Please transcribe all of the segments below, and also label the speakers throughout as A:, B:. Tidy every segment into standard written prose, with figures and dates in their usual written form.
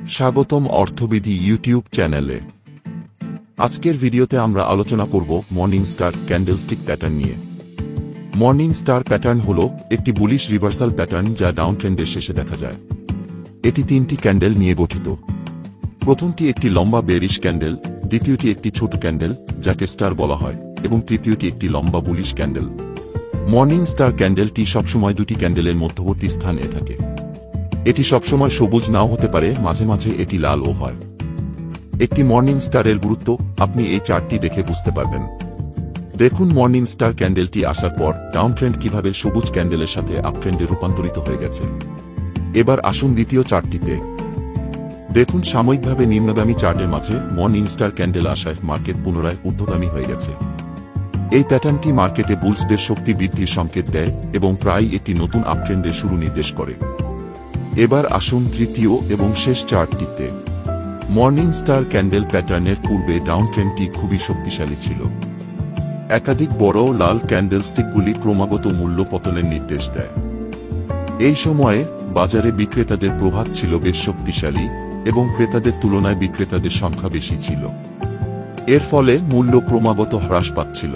A: স্বাগতম অর্থবিধি ইউটিউব চ্যানেলে। আজকের ভিডিওতে আমরা আলোচনা করব মর্নিং স্টার ক্যান্ডেলস্টিক প্যাটার্ন নিয়ে। মর্নিং স্টার প্যাটার্ন হল একটি বুলিশ রিভার্সাল প্যাটার্ন যা ডাউন ট্রেন্ডের শেষে দেখা যায়। এটি তিনটি ক্যান্ডেল নিয়ে গঠিত। প্রথমটি একটি লম্বা বেরিশ ক্যান্ডেল, দ্বিতীয়টি একটি ছোট ক্যান্ডেল যাকে স্টার বলা হয়, এবং তৃতীয়টি একটি লম্বা বুলিশ ক্যান্ডেল। মর্নিং স্টার ক্যান্ডেলটি সবসময় দুটি ক্যান্ডেলের মধ্যবর্তী স্থানে থাকে। এটি সবসময় সবুজ নাও হতে পারে, মাঝে মাঝে এটি লালও হয়। একটি মর্নিং স্টারের গুরুত্ব আপনি এই চার্টটি দেখে বুঝতে পারবেন। দেখুন মর্নিং স্টার ক্যান্ডেলটি আসার পর ডাউন ট্রেন্ড কিভাবে সবুজ ক্যান্ডেলের সাথে আপ ট্রেন্ডে রূপান্তরিত হয়ে গেছে। এবার আসুন দ্বিতীয় চার্টটিতে। দেখুন সাময়িকভাবে নিম্নগামী চার্টের মাঝে মর্নিং স্টার ক্যান্ডেল আসায় মার্কেট পুনরায় ঊর্ধ্বগামী হয়ে গেছে। এই প্যাটার্নটি মার্কেটে বুলসদের শক্তি বৃদ্ধির সংকেত দেয় এবং প্রায়ই একটি নতুন আপট্রেন্ডের শুরু নির্দেশ করে। এবার আসুন তৃতীয় এবং শেষ চার্টটিতে। মর্নিং স্টার ক্যান্ডেল প্যাটার্নের পূর্বে ডাউন ট্রেন্ডটি খুবই শক্তিশালী ছিল। একাধিক বড় লাল ক্যান্ডেলস্টিকগুলি ক্রমাগত মূল্য পতনের নির্দেশ দেয়। এই সময়ে বাজারে বিক্রেতাদের প্রভাব ছিল বেশ শক্তিশালী এবং ক্রেতাদের তুলনায় বিক্রেতাদের সংখ্যা বেশি ছিল। এর ফলে মূল্য ক্রমাগত হ্রাস পাচ্ছিল।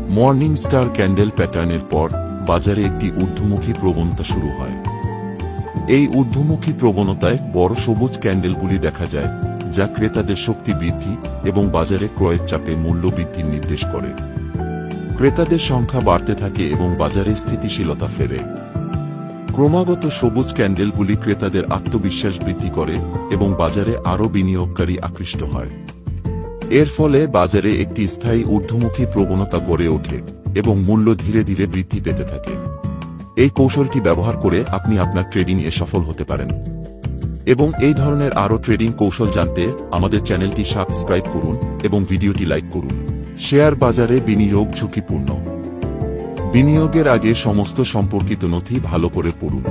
A: মর্নিং স্টার ক্যান্ডেল প্যাটার্নের পর বাজারে একটি ঊর্ধ্বমুখী প্রবণতা শুরু হয়। এই ঊর্ধ্বমুখী প্রবণতায় বড় সবুজ ক্যান্ডেলগুলি দেখা যায়, যা ক্রেতাদের শক্তি বৃদ্ধি এবং বাজারে ক্রয়ের চাপে মূল্য বৃদ্ধির নির্দেশ করে। ক্রেতাদের সংখ্যা বাড়তে থাকে এবং বাজারে স্থিতিশীলতা ফেরে। ক্রমাগত সবুজ ক্যান্ডেলগুলি ক্রেতাদের আত্মবিশ্বাস বৃদ্ধি করে এবং বাজারে আরও বিনিয়োগকারী আকৃষ্ট হয়। এর ফলে বাজারে একটি স্থায়ী ঊর্ধ্বমুখী প্রবণতা গড়ে ওঠে এবং মূল্য ধীরে ধীরে বৃদ্ধি পেতে থাকে। এই কৌশলটি ব্যবহার করে আপনি আপনার ট্রেডিং-এ সফল হতে পারেন। এবং এই ধরনের আরও ট্রেডিং কৌশল জানতে আমাদের চ্যানেলটি সাবস্ক্রাইব করুন এবং ভিডিওটি লাইক করুন। শেয়ার বাজারে বিনিয়োগ ঝুঁকিপূর্ণ। বিনিয়োগের আগে সমস্ত সম্পর্কিত নথি ভালো করে পড়ুন।